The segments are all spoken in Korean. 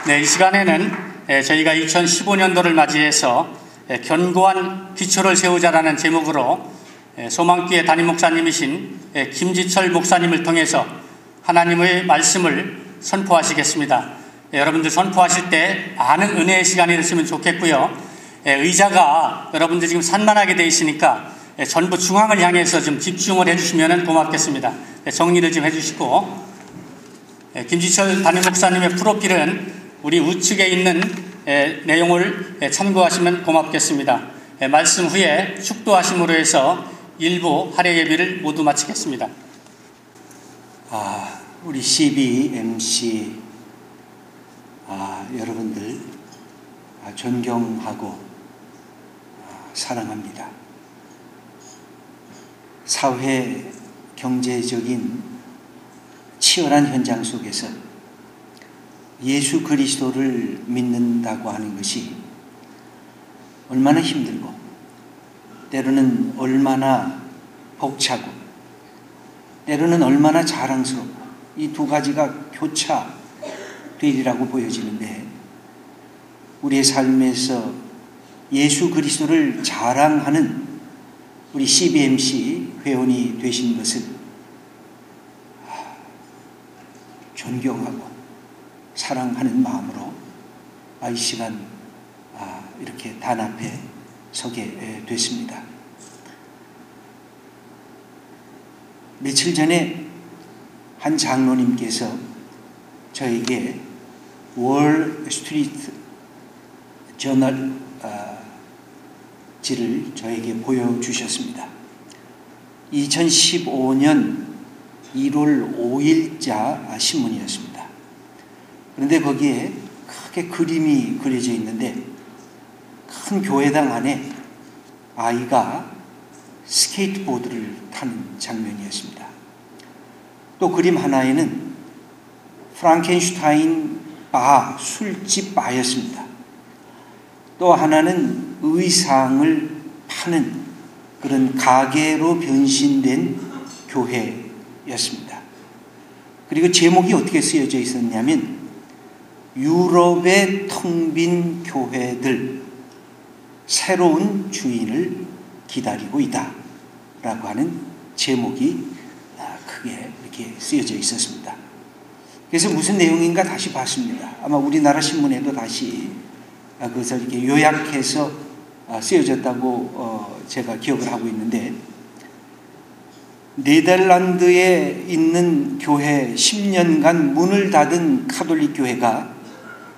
네, 이 시간에는 저희가 2015년도를 맞이해서 견고한 기초를 세우자라는 제목으로 소망교회 담임 목사님이신 김지철 목사님을 통해서 하나님의 말씀을 선포하시겠습니다. 여러분들 선포하실 때 많은 은혜의 시간이 됐으면 좋겠고요. 의자가 여러분들 지금 산만하게 되어 있으니까 전부 중앙을 향해서 좀 집중을 해주시면 고맙겠습니다. 정리를 좀 해주시고, 김지철 담임 목사님의 프로필은 우리 우측에 있는 내용을 참고하시면 고맙겠습니다. 말씀 후에 축도하심으로 해서 일부 할애 예배를 모두 마치겠습니다. 우리 CBMC 여러분들 존경하고 사랑합니다. 사회 경제적인 치열한 현장 속에서 예수 그리스도를 믿는다고 하는 것이 얼마나 힘들고 때로는 얼마나 벅차고 때로는 얼마나 자랑스럽고 이 두 가지가 교차되리라고 보여지는데, 우리의 삶에서 예수 그리스도를 자랑하는 우리 CBMC 회원이 되신 것을 존경하고 사랑하는 마음으로 이 시간 이렇게 단합에 서게 됐습니다. 며칠 전에 한 장로님께서 저에게 월 스트리트 저널 지를 저에게 보여주셨습니다. 2015년 1월 5일자 신문이었습니다. 그런데 거기에 크게 그림이 그려져 있는데, 큰 교회당 안에 아이가 스케이트보드를 타는 장면이었습니다. 또 그림 하나에는 프랑켄슈타인 바, 술집 바였습니다. 또 하나는 의상을 파는 그런 가게로 변신된 교회였습니다. 그리고 제목이 어떻게 쓰여져 있었냐면, 유럽의 텅 빈 교회들, 새로운 주인을 기다리고 있다 라고 하는 제목이 크게 이렇게 쓰여져 있었습니다. 그래서 무슨 내용인가 다시 봤습니다. 아마 우리나라 신문에도 다시 그것을 이렇게 요약해서 쓰여졌다고 제가 기억을 하고 있는데, 네덜란드에 있는 교회 10년간 문을 닫은 카톨릭 교회가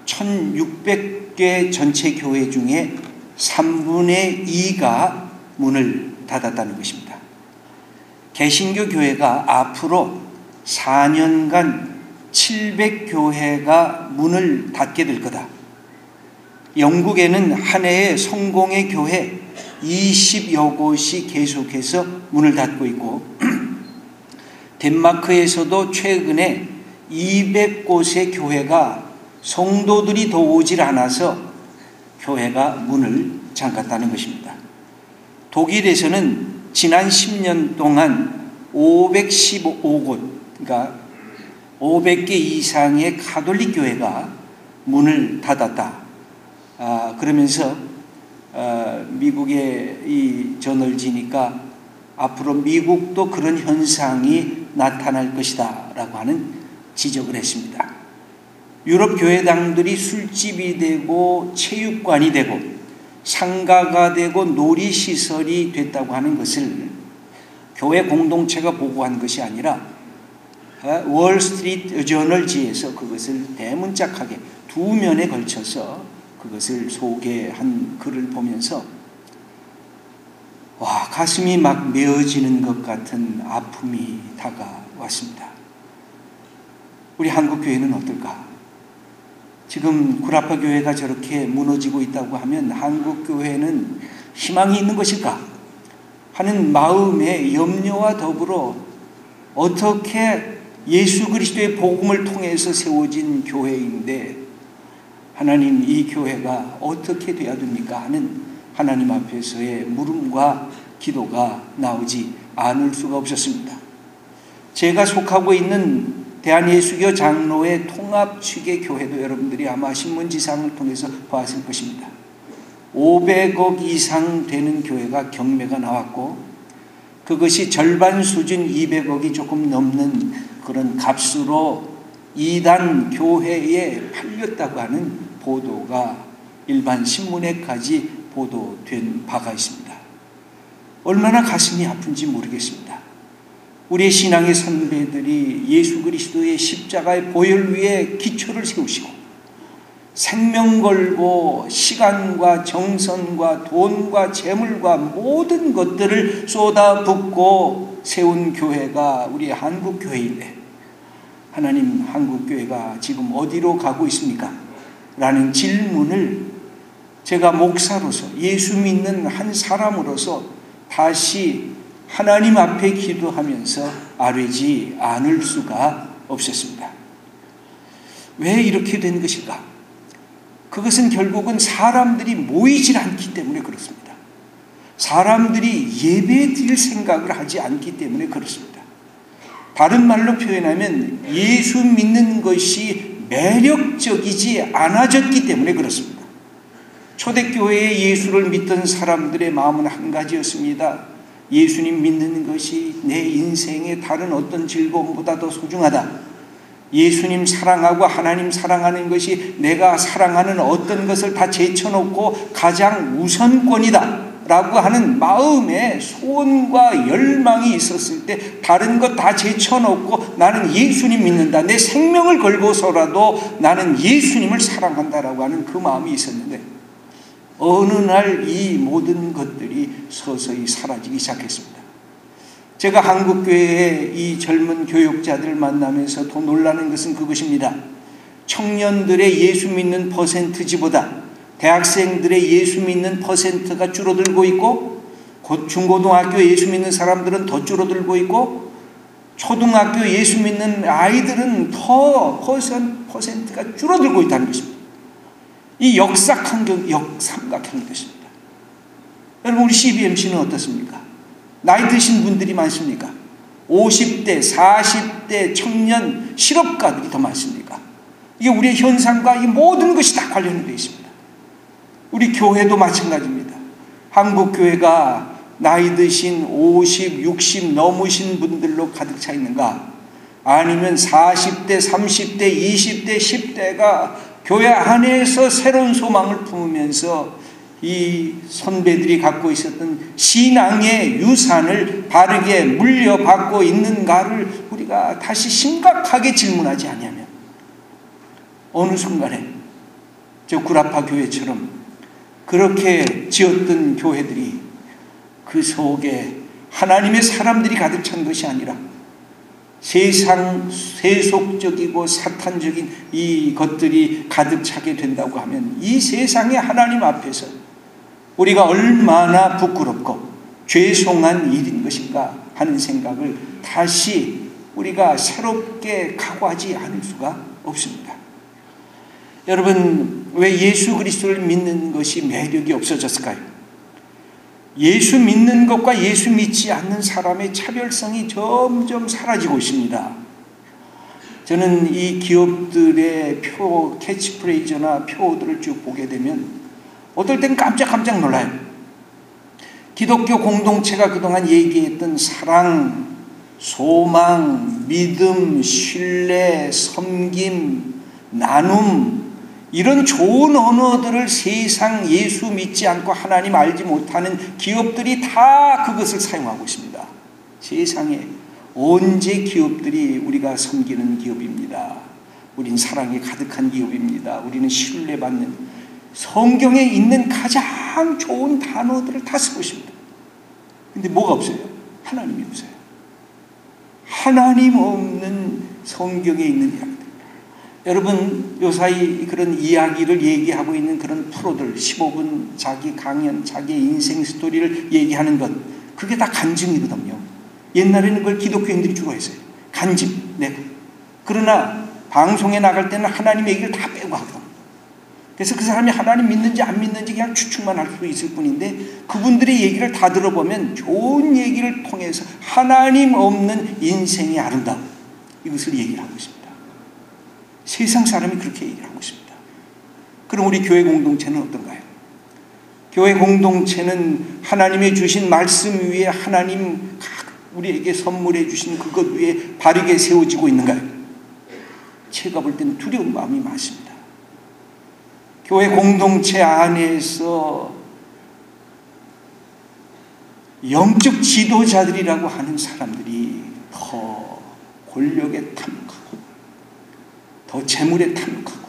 1600개 전체 교회 중에 3분의 2가 문을 닫았다는 것입니다. 개신교 교회가 앞으로 4년간 700교회가 문을 닫게 될 거다. 영국에는 한 해에 성공의 교회 20여 곳이 계속해서 문을 닫고 있고, 덴마크에서도 최근에 200곳의 교회가 성도들이 더 오질 않아서 교회가 문을 잠갔다는 것입니다. 독일에서는 지난 10년 동안 515곳, 그러니까 500개 이상의 가톨릭 교회가 문을 닫았다. 그러면서 미국의 이 저널지니까 앞으로 미국도 그런 현상이 나타날 것이다 라고 하는 지적을 했습니다. 유럽 교회당들이 술집이 되고 체육관이 되고 상가가 되고 놀이시설이 됐다고 하는 것을 교회 공동체가 보고한 것이 아니라 월스트리트 저널지에서 그것을 대문짝하게 2면에 걸쳐서 그것을 소개한 글을 보면서 가슴이 막 메어지는 것 같은 아픔이 다가왔습니다. 우리 한국교회는 어떨까? 지금 구라파 교회가 저렇게 무너지고 있다고 하면 한국교회는 희망이 있는 것일까 하는 마음의 염려와 더불어, 어떻게 예수 그리스도의 복음을 통해서 세워진 교회인데 하나님, 이 교회가 어떻게 돼야 됩니까 하는 하나님 앞에서의 물음과 기도가 나오지 않을 수가 없었습니다. 제가 속하고 있는 대한예수교 장로회 통합 측의 교회도 여러분들이 아마 신문지상을 통해서 봤을 것입니다. 500억 이상 되는 교회가 경매가 나왔고 그것이 절반 수준 200억이 조금 넘는 그런 값으로 이단 교회에 팔렸다고 하는 보도가 일반 신문에까지 보도된 바가 있습니다. 얼마나 가슴이 아픈지 모르겠습니다. 우리의 신앙의 선배들이 예수 그리스도의 십자가의 보혈 위에 기초를 세우시고 생명 걸고 시간과 정성과 돈과 재물과 모든 것들을 쏟아붓고 세운 교회가 우리 한국교회인데 하나님, 한국교회가 지금 어디로 가고 있습니까? 라는 질문을 제가 목사로서 예수 믿는 한 사람으로서 다시 하나님 앞에 기도하면서 아뢰지 않을 수가 없었습니다. 왜 이렇게 된 것일까? 그것은 결국은 사람들이 모이질 않기 때문에 그렇습니다. 사람들이 예배 드릴 생각을 하지 않기 때문에 그렇습니다. 다른 말로 표현하면 예수 믿는 것이 매력적이지 않아졌기 때문에 그렇습니다. 초대교회에 예수를 믿던 사람들의 마음은 한 가지였습니다. 예수님 믿는 것이 내 인생의 다른 어떤 즐거움보다 더 소중하다. 예수님 사랑하고 하나님 사랑하는 것이 내가 사랑하는 어떤 것을 다 제쳐놓고 가장 우선권이다 라고 하는 마음의 소원과 열망이 있었을 때 다른 것 다 제쳐놓고 나는 예수님 믿는다, 내 생명을 걸고서라도 나는 예수님을 사랑한다라고 하는 그 마음이 있었는데 어느 날 이 모든 것들이 서서히 사라지기 시작했습니다. 제가 한국교회의 이 젊은 교육자들을 만나면서 더 놀라는 것은 그것입니다. 청년들의 예수 믿는 퍼센트지보다 대학생들의 예수 믿는 퍼센트가 줄어들고 있고 곧 중고등학교 예수 믿는 사람들은 더 줄어들고 있고 초등학교 예수 믿는 아이들은 더 퍼센트가 줄어들고 있다는 것입니다. 이 역삼각형이 됐습니다. 여러분, 우리 CBMC는 어떻습니까? 나이 드신 분들이 많습니까? 50대, 40대 청년 실업가들이 더 많습니까? 이게 우리의 현상과 이 모든 것이 다 관련되어 있습니다. 우리 교회도 마찬가지입니다. 한국교회가 나이 드신 50, 60 넘으신 분들로 가득 차 있는가? 아니면 40대, 30대, 20대, 10대가 교회 안에서 새로운 소망을 품으면서 이 선배들이 갖고 있었던 신앙의 유산을 바르게 물려받고 있는가를 우리가 다시 심각하게 질문하지 않으면 어느 순간에 저 구라파 교회처럼 그렇게 지었던 교회들이 그 속에 하나님의 사람들이 가득 찬 것이 아니라 세상 세속적이고 사탄적인 이 것들이 가득 차게 된다고 하면 이 세상의 하나님 앞에서 우리가 얼마나 부끄럽고 죄송한 일인 것인가 하는 생각을 다시 우리가 새롭게 각오하지 않을 수가 없습니다. 여러분, 왜 예수 그리스도를 믿는 것이 매력이 없어졌을까요? 예수 믿는 것과 예수 믿지 않는 사람의 차별성이 점점 사라지고 있습니다. 저는 이 기업들의 캐치프레이즈나 표어들을 쭉 보게 되면 어떨 땐 깜짝 놀라요. 기독교 공동체가 그동안 얘기했던 사랑, 소망, 믿음, 신뢰, 섬김, 나눔, 이런 좋은 언어들을 세상 예수 믿지 않고 하나님 알지 못하는 기업들이 다 그것을 사용하고 있습니다. 세상에 언제 기업들이 우리가 섬기는 기업입니다. 우린 사랑이 가득한 기업입니다. 우리는 신뢰받는 성경에 있는 가장 좋은 단어들을 다 쓰고 있습니다. 근데 뭐가 없어요? 하나님이 없어요. 하나님 없는 성경에 있는 이야기들. 여러분, 요사이 그런 이야기를 얘기하고 있는 그런 프로들 15분 자기 강연, 자기 인생 스토리를 얘기하는 것, 그게 다 간증이거든요. 옛날에는 그걸 기독교인들이 주로 했어요. 간증, 내가. 그러나 방송에 나갈 때는 하나님 얘기를 다 빼고 하거든요. 그래서 그 사람이 하나님 믿는지 안 믿는지 그냥 추측만 할 수 있을 뿐인데 그분들의 얘기를 다 들어보면 좋은 얘기를 통해서 하나님 없는 인생이 아름다움, 이것을 얘기를 하고 있습니다. 세상 사람이 그렇게 얘기를 하고 있습니다. 그럼 우리 교회 공동체는 어떤가요? 교회 공동체는 하나님의 주신 말씀 위에 하나님 우리에게 선물해 주신 그것 위에 바르게 세워지고 있는가요? 제가 볼 때는 두려운 마음이 많습니다. 교회 공동체 안에서 영적 지도자들이라고 하는 사람들이 더 권력에 탐욕하고 더 재물에 탐욕하고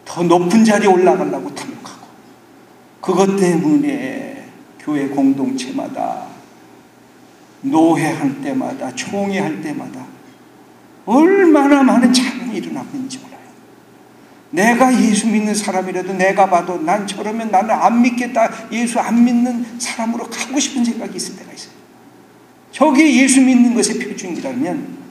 더 높은 자리에 올라가려고 탐욕하고 그것 때문에 교회 공동체마다 노회할 때마다 총회할 때마다 얼마나 많은 자금이 일어나고 있는지 몰라요. 내가 예수 믿는 사람이라도 내가 봐도 난 저러면 나는 안 믿겠다, 예수 안 믿는 사람으로 가고 싶은 생각이 있을 때가 있어요. 저게 예수 믿는 것의 표준이라면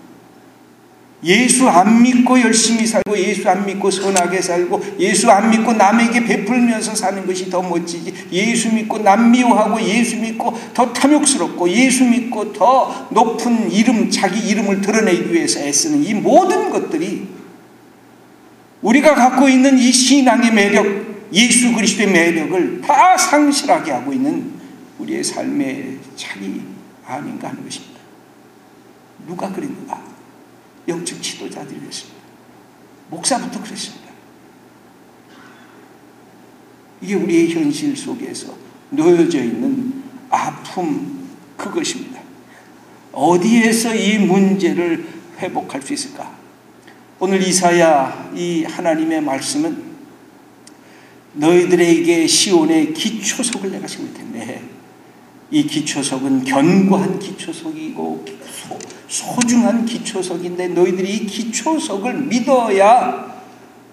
예수 안 믿고 열심히 살고 예수 안 믿고 선하게 살고 예수 안 믿고 남에게 베풀면서 사는 것이 더 멋지지, 예수 믿고 남 미워하고 예수 믿고 더 탐욕스럽고 예수 믿고 더 높은 이름, 자기 이름을 드러내기 위해서 애쓰는 이 모든 것들이 우리가 갖고 있는 이 신앙의 매력, 예수 그리스도의 매력을 다 상실하게 하고 있는 우리의 삶의 차이 아닌가 하는 것입니다. 누가 그랬는가? 영적 지도자들이 그랬습니다. 목사부터 그랬습니다. 이게 우리의 현실 속에서 놓여져 있는 아픔, 그것입니다. 어디에서 이 문제를 회복할 수 있을까? 오늘 이사야 이 하나님의 말씀은 너희들에게 시온의 기초석을 내가 세울 텐데 이 기초석은 견고한 기초석이고 소중한 기초석인데 너희들이 이 기초석을 믿어야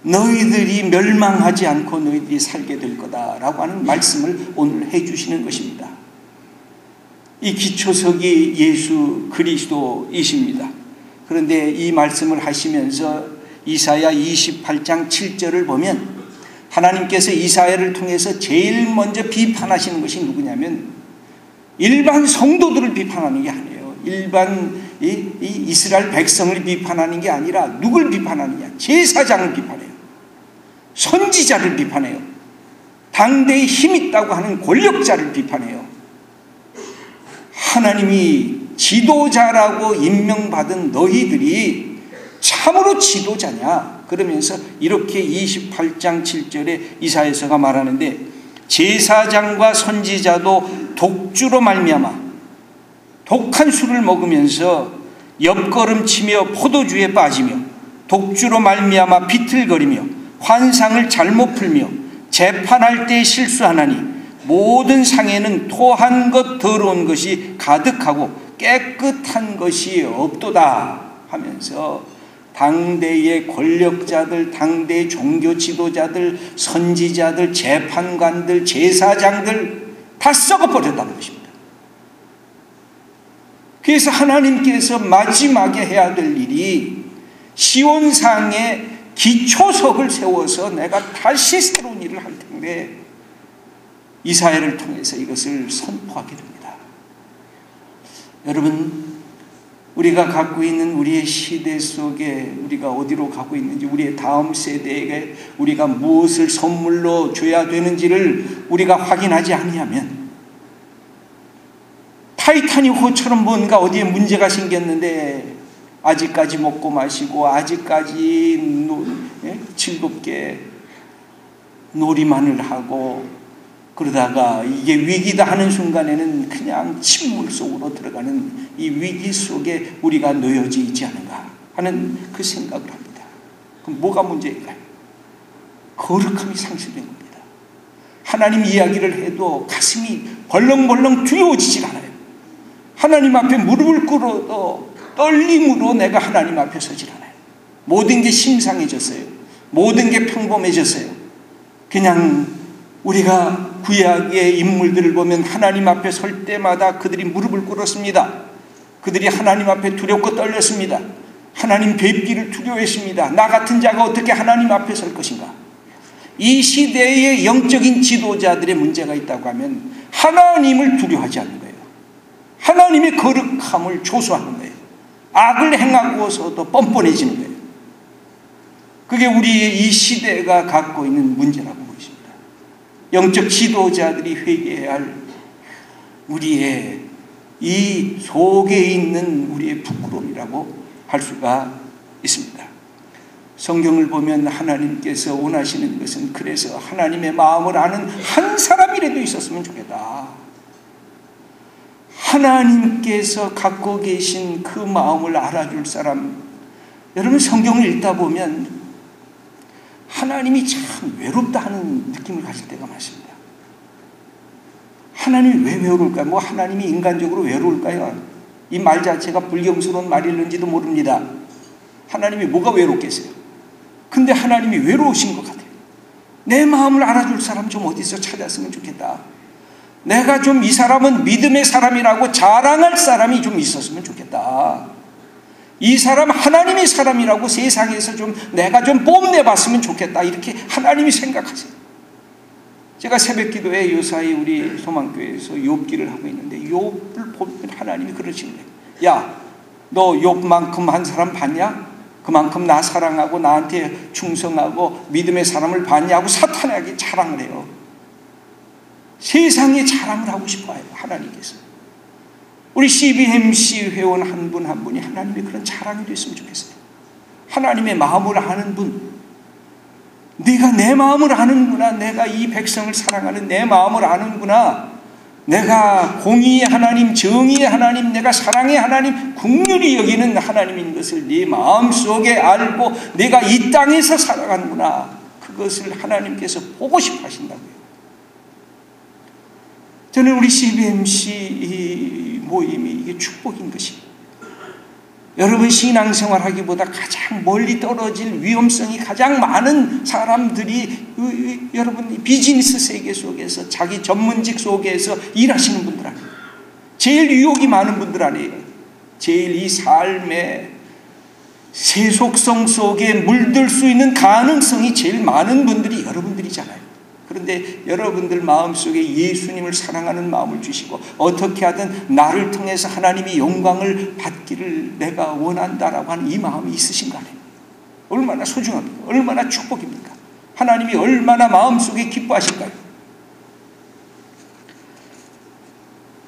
너희들이 멸망하지 않고 너희들이 살게 될 거다라고 하는 말씀을 오늘 해주시는 것입니다. 이 기초석이 예수 그리스도이십니다. 그런데 이 말씀을 하시면서 이사야 28장 7절을 보면 하나님께서 이사야를 통해서 제일 먼저 비판하시는 것이 누구냐면 일반 성도들을 비판하는 게 아니에요. 일반 이스라엘 백성을 비판하는 게 아니라 누굴 비판하느냐? 제사장을 비판해요. 선지자를 비판해요. 당대에 힘 있다고 하는 권력자를 비판해요. 하나님이 지도자라고 임명받은 너희들이 참으로 지도자냐? 그러면서 이렇게 28장 7절에 이사야서가 말하는데 제사장과 선지자도 독주로 말미암아 독한 술을 먹으면서 옆걸음치며 포도주에 빠지며 독주로 말미암아 비틀거리며 환상을 잘못 풀며 재판할 때 실수하나니 모든 상에는 토한 것 더러운 것이 가득하고 깨끗한 것이 없도다 하면서 당대의 권력자들, 당대의 종교 지도자들, 선지자들, 재판관들, 제사장들 다 썩어버렸다는 것입니다. 그래서 하나님께서 마지막에 해야 될 일이 시온상에 기초석을 세워서 내가 다시 새로운 일을 할 텐데 이사야를 통해서 이것을 선포하게 됩니다. 여러분, 우리가 갖고 있는 우리의 시대 속에 우리가 어디로 가고 있는지, 우리의 다음 세대에게 우리가 무엇을 선물로 줘야 되는지를 우리가 확인하지 않으면 타이타닉 호처럼 뭔가 어디에 문제가 생겼는데 아직까지 먹고 마시고 아직까지 즐겁게 놀이만을 하고 그러다가 이게 위기다 하는 순간에는 그냥 침몰 속으로 들어가는 이 위기 속에 우리가 놓여져 있지 않은가 하는 그 생각을 합니다. 그럼 뭐가 문제일까요? 거룩함이 상실된 겁니다. 하나님 이야기를 해도 가슴이 벌렁벌렁 두려워지질 않아요. 하나님 앞에 무릎을 꿇어도 떨림으로 내가 하나님 앞에 서질 않아요. 모든 게 심상해졌어요. 모든 게 평범해졌어요. 그냥 우리가 구약의 인물들을 보면 하나님 앞에 설 때마다 그들이 무릎을 꿇었습니다. 그들이 하나님 앞에 두렵고 떨렸습니다. 하나님 뵙기를 두려워했습니다. 나 같은 자가 어떻게 하나님 앞에 설 것인가? 이 시대의 영적인 지도자들의 문제가 있다고 하면 하나님을 두려워하지 않는 거예요. 하나님의 거룩함을 조소하는 거예요. 악을 행하고서도 뻔뻔해지는 거예요. 그게 우리의 이 시대가 갖고 있는 문제라고 보십니다. 영적 지도자들이 회개해야 할 우리의 이 속에 있는 우리의 부끄러움이라고 할 수가 있습니다. 성경을 보면 하나님께서 원하시는 것은 그래서 하나님의 마음을 아는 한 사람이라도 있었으면 좋겠다. 하나님께서 갖고 계신 그 마음을 알아줄 사람. 여러분, 성경을 읽다 보면 하나님이 참 외롭다 하는 느낌을 가질 때가 많습니다. 하나님이 왜 외로울까요? 뭐 하나님이 인간적으로 외로울까요? 이 말 자체가 불경스러운 말일는지도 모릅니다. 하나님이 뭐가 외롭겠어요? 근데 하나님이 외로우신 것 같아요. 내 마음을 알아줄 사람 좀 어디서 찾았으면 좋겠다. 내가 좀 이 사람은 믿음의 사람이라고 자랑할 사람이 좀 있었으면 좋겠다. 이 사람 하나님의 사람이라고 세상에서 좀 내가 좀 뽐내봤으면 좋겠다. 이렇게 하나님이 생각하세요. 제가 새벽기도에 요사이 우리 소망교회에서 욥기를 하고 있는데 욥을 보면 하나님이 그러시는 거예요. 야, 너 욥만큼 한 사람 봤냐? 그만큼 나 사랑하고 나한테 충성하고 믿음의 사람을 봤냐고 사탄에게 자랑을 해요. 세상에 자랑을 하고 싶어요. 하나님께서. 우리 CBMC 회원 한 분 한 분이 하나님의 그런 자랑이 됐으면 좋겠어요. 하나님의 마음을 아는 분. 네가 내 마음을 아는구나. 내가 이 백성을 사랑하는 내 마음을 아는구나. 내가 공의의 하나님, 정의의 하나님, 내가 사랑의 하나님, 긍휼히 여기는 하나님인 것을 네 마음속에 알고 내가 이 땅에서 살아가는구나. 그것을 하나님께서 보고 싶어 하신다고요. 저는 우리 CBMC 이 모임이 이게 축복인 것이, 여러분 신앙생활 하기보다 가장 멀리 떨어질 위험성이 가장 많은 사람들이 여러분 비즈니스 세계 속에서 자기 전문직 속에서 일하시는 분들 아니에요. 제일 유혹이 많은 분들 아니에요. 제일 이 삶의 세속성 속에 물들 수 있는 가능성이 제일 많은 분들이 여러분들이잖아요. 그런데 여러분들 마음속에 예수님을 사랑하는 마음을 주시고 어떻게 하든 나를 통해서 하나님이 영광을 받기를 내가 원한다라고 하는 이 마음이 있으신 거 아니에요. 얼마나 소중합니까? 얼마나 축복입니까? 하나님이 얼마나 마음속에 기뻐하실까요?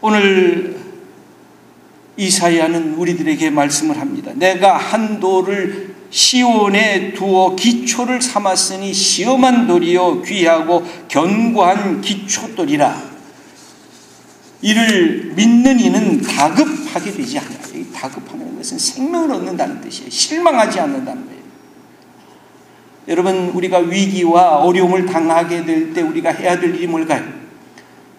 오늘 이사야는 우리들에게 말씀을 합니다. 내가 한 돌을 시온에 두어 기초를 삼았으니 시험한 돌이요 귀하고 견고한 기초돌이라. 이를 믿는 이는 다급하게 되지 않아요. 이 다급하는 것은 생명을 얻는다는 뜻이에요. 실망하지 않는다는 거예요. 여러분, 우리가 위기와 어려움을 당하게 될 때 우리가 해야 될 일이 뭘까요?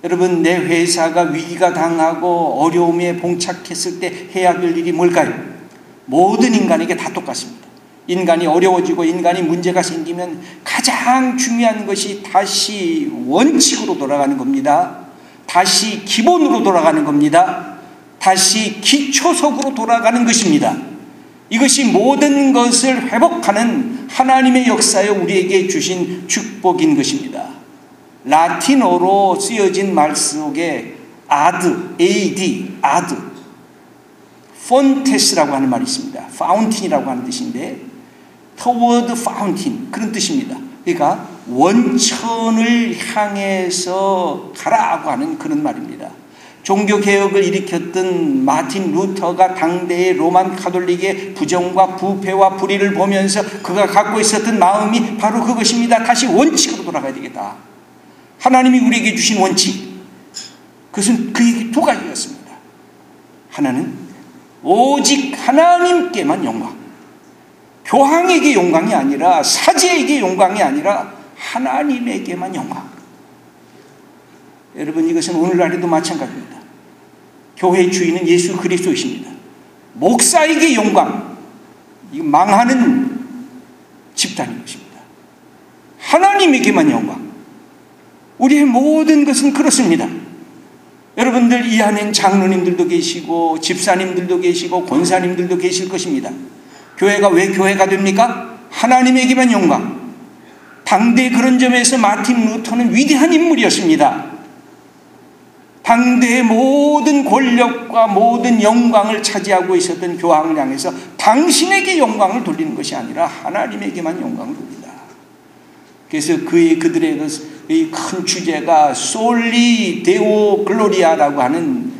여러분, 내 회사가 위기가 당하고 어려움에 봉착했을 때 해야 될 일이 뭘까요? 모든 인간에게 다 똑같습니다. 인간이 어려워지고 인간이 문제가 생기면 가장 중요한 것이 다시 원칙으로 돌아가는 겁니다. 다시 기본으로 돌아가는 겁니다. 다시 기초석으로 돌아가는 것입니다. 이것이 모든 것을 회복하는 하나님의 역사에 우리에게 주신 축복인 것입니다. 라틴어로 쓰여진 말 속에 아드, AD, 아드, 폰테스라고 하는 말이 있습니다. 파운틴이라고 하는 뜻인데 toward fountain, 그런 뜻입니다. 그러니까 원천을 향해서 가라고 하는 그런 말입니다. 종교개혁을 일으켰던 마틴 루터가 당대의 로만 가톨릭의 부정과 부패와 불의를 보면서 그가 갖고 있었던 마음이 바로 그것입니다. 다시 원칙으로 돌아가야 되겠다. 하나님이 우리에게 주신 원칙, 그것은 그에게 두 가지였습니다. 하나는 오직 하나님께만 영광, 교황에게 영광이 아니라 사제에게 영광이 아니라 하나님에게만 영광. 여러분, 이것은 오늘날에도 마찬가지입니다. 교회의 주인은 예수 그리스도이십니다. 목사에게 영광, 이거 망하는 집단인 것입니다. 하나님에게만 영광. 우리의 모든 것은 그렇습니다. 여러분들 이 안엔 장로님들도 계시고 집사님들도 계시고 권사님들도 계실 것입니다. 교회가 왜 교회가 됩니까? 하나님에게만 영광. 당대 그런 점에서 마틴 루터는 위대한 인물이었습니다. 당대의 모든 권력과 모든 영광을 차지하고 있었던 교황을 향해서 당신에게 영광을 돌리는 것이 아니라 하나님에게만 영광을 돌린다. 그래서 그들의 이 큰 주제가 솔리 데오 글로리아라고 하는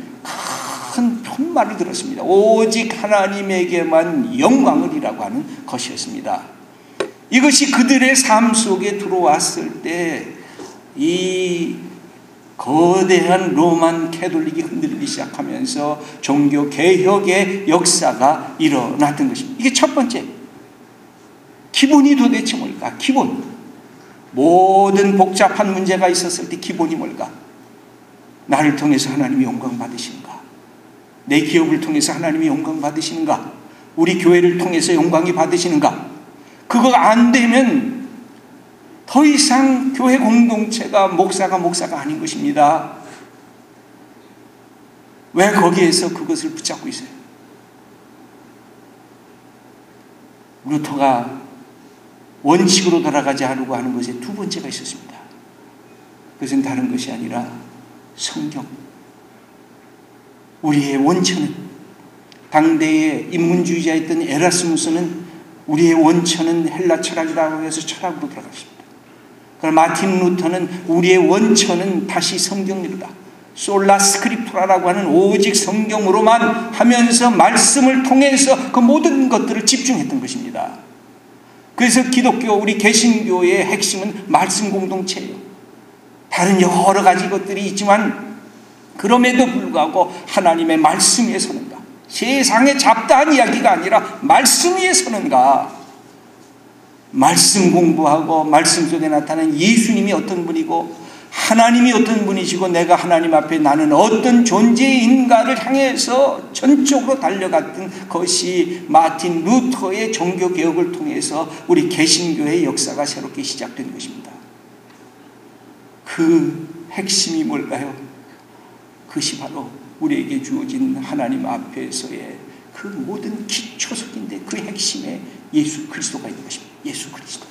큰 편말을 들었습니다. 오직 하나님에게만 영광을이라고 하는 것이었습니다. 이것이 그들의 삶 속에 들어왔을 때 이 거대한 로만 캐톨릭이 흔들리기 시작하면서 종교 개혁의 역사가 일어났던 것입니다. 이게 첫 번째. 기본이 도대체 뭘까? 기본. 모든 복잡한 문제가 있었을 때 기본이 뭘까? 나를 통해서 하나님이 영광 받으시는가? 내 기업을 통해서 하나님이 영광 받으시는가? 우리 교회를 통해서 영광이 받으시는가? 그거가 안 되면 더 이상 교회 공동체가 목사가 아닌 것입니다. 왜 거기에서 그것을 붙잡고 있어요? 루터가 원칙으로 돌아가지 않으려고 하는 것에 두 번째가 있었습니다. 그것은 다른 것이 아니라 성경. 우리의 원천은, 당대의 인문주의자였던 에라스무스는 우리의 원천은 헬라 철학이라고 해서 철학으로 들어갔습니다. 그럼 마틴 루터는 우리의 원천은 다시 성경이다. 솔라 스크립투라라고 하는 오직 성경으로만 하면서 말씀을 통해서 그 모든 것들을 집중했던 것입니다. 그래서 기독교, 우리 개신교의 핵심은 말씀 공동체예요. 다른 여러 가지 것들이 있지만 그럼에도 불구하고 하나님의 말씀 위에 서는가? 세상의 잡다한 이야기가 아니라 말씀 위에 서는가? 말씀 공부하고 말씀 속에 나타나는 예수님이 어떤 분이고 하나님이 어떤 분이시고 내가 하나님 앞에 나는 어떤 존재인가를 향해서 전적으로 달려갔던 것이 마틴 루터의 종교개혁을 통해서 우리 개신교의 역사가 새롭게 시작된 것입니다. 그 핵심이 뭘까요? 그것이 바로 우리에게 주어진 하나님 앞에서의 그 모든 기초석인데 그 핵심에 예수 그리스도가 있는 것입니다. 예수 그리스도.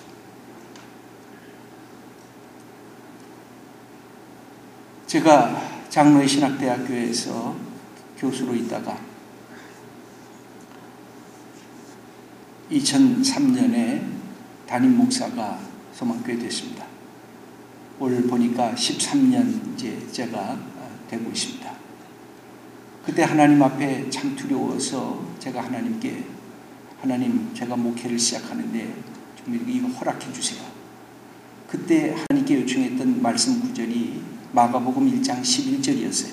제가 장로의 신학대학교에서 교수로 있다가 2003년에 담임 목사가 소망교회 됐습니다. 올 보니까 13년 이제 제가 되고 있습니다. 그때 하나님 앞에 참 두려워서 제가 하나님께 하나님 제가 목회를 시작하는데 좀 이거 허락해 주세요. 그때 하나님께 요청했던 말씀 구절이 마가복음 1장 11절이었어요.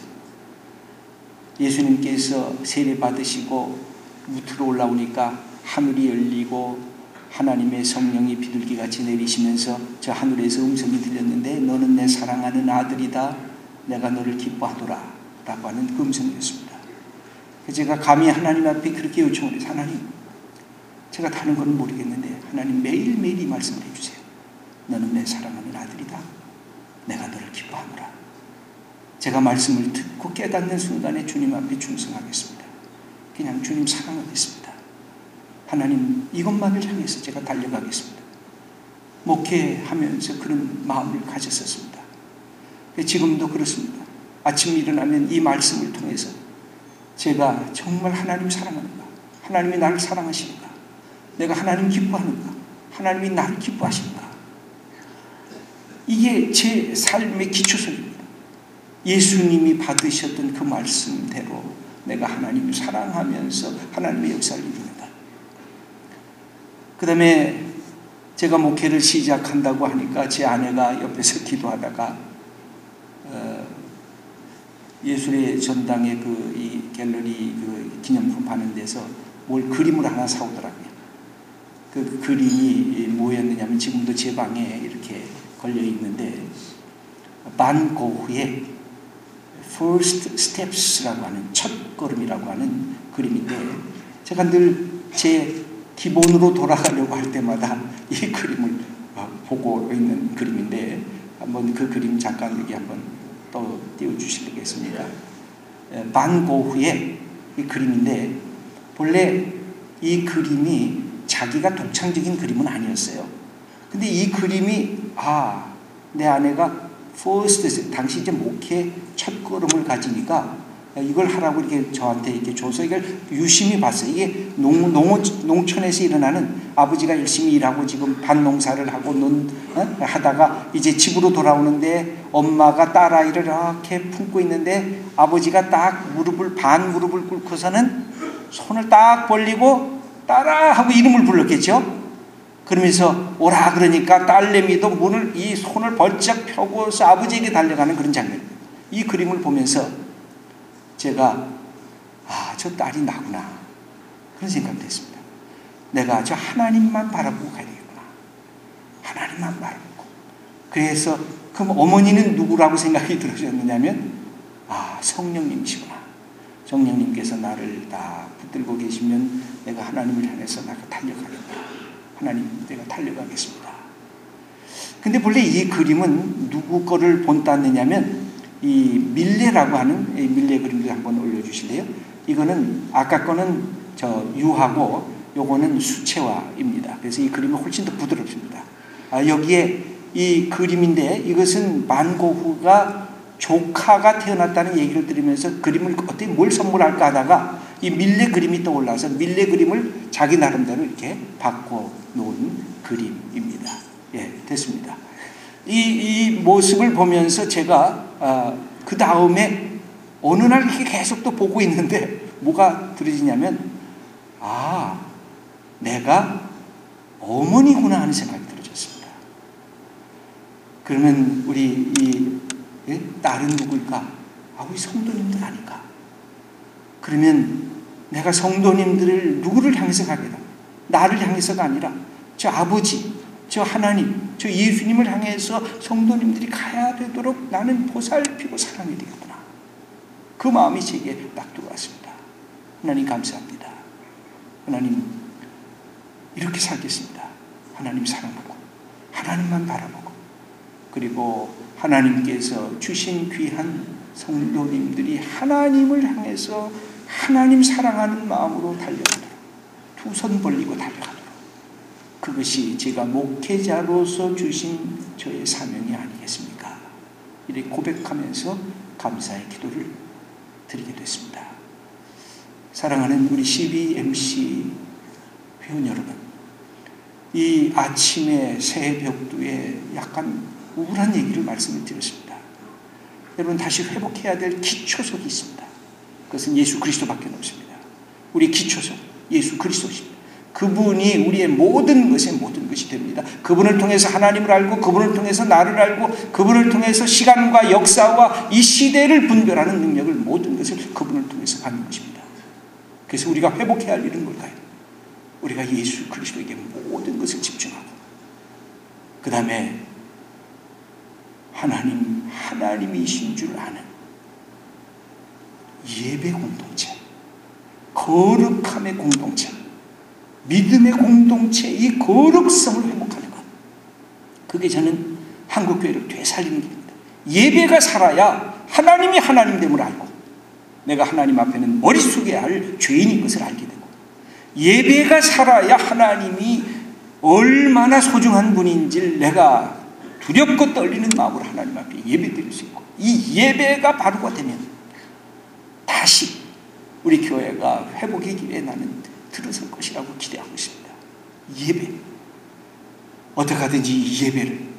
예수님께서 세례 받으시고 무트로 올라오니까 하늘이 열리고 하나님의 성령이 비둘기같이 내리시면서 저 하늘에서 음성이 들렸는데 너는 내 사랑하는 아들이다. 내가 너를 기뻐하노라 라고 하는 그 음성이었습니다. 제가 감히 하나님 앞에 그렇게 요청을 해서 하나님 제가 다른 건 모르겠는데 하나님 매일매일 이 말씀을 해주세요. 너는 내 사랑하는 아들이다. 내가 너를 기뻐하노라. 제가 말씀을 듣고 깨닫는 순간에 주님 앞에 충성하겠습니다. 그냥 주님 사랑하겠습니다. 하나님 이것만을 향해서 제가 달려가겠습니다. 목회하면서 그런 마음을 가졌었습니다. 지금도 그렇습니다. 아침 일어나면 이 말씀을 통해서 제가 정말 하나님 사랑하는가? 하나님이 나를 사랑하시는가? 내가 하나님 기뻐하는가? 하나님이 나를 기뻐하시는가? 이게 제 삶의 기초설입니다. 예수님이 받으셨던 그 말씀대로 내가 하나님을 사랑하면서 하나님의 역사를 이루는다. 그 다음에 제가 목회를 시작한다고 하니까 제 아내가 옆에서 기도하다가 예술의 전당에 이 갤러리 기념품 파는 데서 뭘 그림을 하나 사오더라고요. 그 그림이 뭐였느냐면 지금도 제 방에 이렇게 걸려 있는데 반 고흐의 First Steps라고 하는 첫 걸음이라고 하는 그림인데 제가 늘 제 기본으로 돌아가려고 할 때마다 이 그림을 보고 있는 그림인데 한번 그 그림 잠깐 여기 한번 또 띄워주시겠습니까? 반 고흐의 이 그림인데 본래 이 그림이 자기가 독창적인 그림은 아니었어요. 근데 이 그림이 내 아내가 first, 당시 이제 목회 첫 걸음을 가지니까 이걸 하라고 이렇게 저한테 이렇게 줘서 이걸 유심히 봤어요. 이게 농촌에서 일어나는 아버지가 열심히 일하고 지금 밭농사를 하고 하다가 이제 집으로 돌아오는데 엄마가 딸아이를 이렇게 품고 있는데 아버지가 딱 반 무릎을 꿇고서는 손을 딱 벌리고 따라 하고 이름을 불렀겠죠. 그러면서 오라 그러니까 딸내미도 이 손을 벌쩍 펴고서 아버지에게 달려가는 그런 장면. 이 그림을 보면서 제가 저 딸이 나구나 그런 생각도 했습니다. 내가 저 하나님만 바라보고 가야 되겠구나. 하나님만 바라보고. 그래서 그럼 어머니는 누구라고 생각이 들으셨느냐면 성령님이시구나. 성령님께서 나를 다 붙들고 계시면 내가 하나님을 향해서 내가 달려가겠다. 하나님 내가 달려가겠습니다. 근데 본래 이 그림은 누구 거를 본땄느냐면 이 밀레라고 하는 밀레 그림도 한번 올려주실래요? 이거는 아까 거는 유하고 요거는 수채화입니다. 그래서 이 그림은 훨씬 더 부드럽습니다. 여기에 이 그림인데 이것은 반고흐가 조카가 태어났다는 얘기를 들으면서 그림을 어떻게 뭘 선물할까 하다가 이 밀레 그림이 떠올라서 밀레 그림을 자기 나름대로 이렇게 바꿔 놓은 그림입니다. 예, 됐습니다. 이 모습을 보면서 제가 그 다음에 어느 날 이렇게 계속 또 보고 있는데 뭐가 들어지냐면 내가 어머니구나 하는 생각이 들어졌습니다. 그러면 우리 딸은 누굴까? 우리 성도님들 아닐까? 그러면 내가 성도님들을 누구를 향해서 가게다? 나를 향해서가 아니라 저 아버지, 저 하나님, 저 예수님을 향해서 성도님들이 가야 되도록 나는 보살피고 사랑해야 되겠구나. 그 마음이 제게 딱 들어왔습니다. 하나님 감사합니다. 하나님 이렇게 살겠습니다. 하나님 사랑하고 하나님만 바라보고 그리고 하나님께서 주신 귀한 성도님들이 하나님을 향해서 하나님 사랑하는 마음으로 달려가도록 두 손 벌리고 달려가도록 그것이 제가 목회자로서 주신 저의 사명이 아니겠습니까? 이렇게 고백하면서 감사의 기도를 드리게 됐습니다. 사랑하는 우리 CBMC 회원 여러분, 이 아침에 새벽두에 약간 우울한 얘기를 말씀을 드렸습니다. 여러분 다시 회복해야 될 기초석이 있습니다. 그것은 예수 그리스도밖에 없습니다. 우리 기초석 예수 그리스도십니다. 그분이 우리의 모든 것이 됩니다. 그분을 통해서 하나님을 알고 그분을 통해서 나를 알고 그분을 통해서 시간과 역사와 이 시대를 분별하는 능력을 모든 것을 그분을 통해서 받는 것입니다. 그래서 우리가 회복해야 할 일은 뭘까요? 우리가 예수 그리스도에게 모든 것을 집중하고 그 다음에 하나님이신 줄 아는 예배 공동체, 거룩함의 공동체, 믿음의 공동체, 이 거룩성을 회복하는 것. 그게 저는 한국교회를 되살리는 길입니다. 예배가 살아야 하나님이 하나님됨을 알고 내가 하나님 앞에는 머리 숙여야 할 죄인인 것을 알게 되고 예배가 살아야 하나님이 얼마나 소중한 분인지를 내가 두렵고 떨리는 마음으로 하나님 앞에 예배 드릴 수 있고 이 예배가 바로가 되면 다시 우리 교회가 회복의 길에 나는 들어설 것이라고 기대하고 있습니다. 예배. 어떻게 하든지 이 예배를.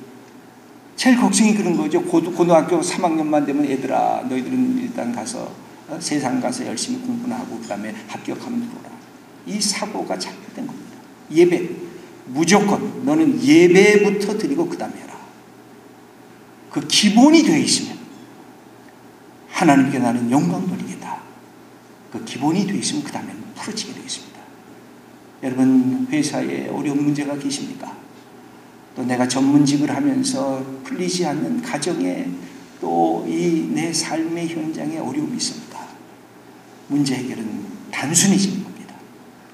제일 걱정이 그런 거죠. 고등학교 3학년만 되면 얘들아 너희들은 일단 가서 세상 가서 열심히 공부나 하고 그 다음에 합격하면 들어오라. 이 사고가 잘못된 겁니다. 예배. 무조건 너는 예배부터 드리고 그 다음에 해라. 그 기본이 되어 있으면 하나님께 나는 영광 돌리겠다. 그 기본이 되어 있으면 그 다음에는 풀어지게 되겠습니다. 여러분 회사에 어려운 문제가 계십니까? 또 내가 전문직을 하면서 풀리지 않는 가정에 또 이 내 삶의 현장에 어려움이 있습니다. 문제 해결은 단순해지는 겁니다.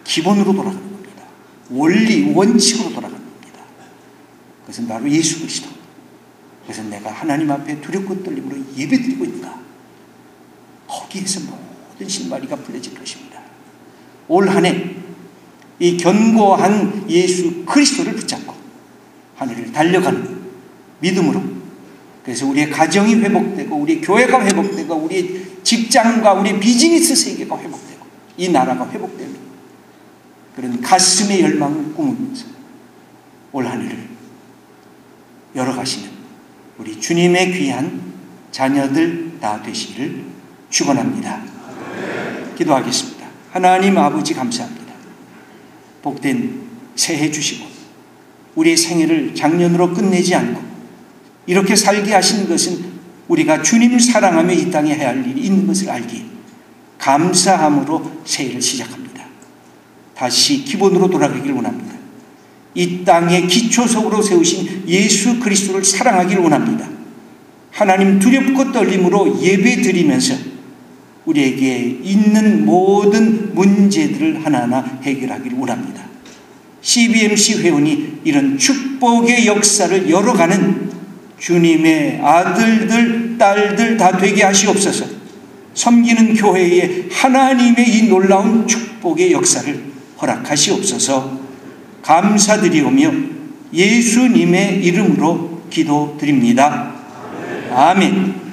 기본으로 돌아가는 겁니다. 원리, 원칙으로 돌아가는 겁니다. 그것은 바로 예수 그리스도. 그래서 내가 하나님 앞에 두렵고 떨림으로 예배드리고 있는가? 거기에서 모든 신발이가 풀려질 것입니다. 올 한 해 이 견고한 예수 그리스도를 붙잡고 하늘을 달려가는 믿음으로 그래서 우리의 가정이 회복되고 우리 교회가 회복되고 우리 직장과 우리 비즈니스 세계가 회복되고 이 나라가 회복되는 그런 가슴의 열망을 꿈으면서 올 한 해를 열어가시는 우리 주님의 귀한 자녀들 다 되시기를 축원합니다. 기도하겠습니다. 하나님 아버지 감사합니다. 복된 새해 주시고 우리의 생애를 작년으로 끝내지 않고 이렇게 살게 하신 것은 우리가 주님 사랑하며 이 땅에 해야 할 일이 있는 것을 알기에 감사함으로 새해를 시작합니다. 다시 기본으로 돌아가길 원합니다. 이 땅의 기초석으로 세우신 예수 그리스도를 사랑하길 원합니다. 하나님 두렵고 떨림으로 예배 드리면서 우리에게 있는 모든 문제들을 하나하나 해결하기를 원합니다. CBMC 회원이 이런 축복의 역사를 열어가는 주님의 아들들, 딸들 다 되게 하시옵소서. 섬기는 교회에 하나님의 이 놀라운 축복의 역사를 허락하시옵소서. 감사드리오며 예수님의 이름으로 기도드립니다. 아멘.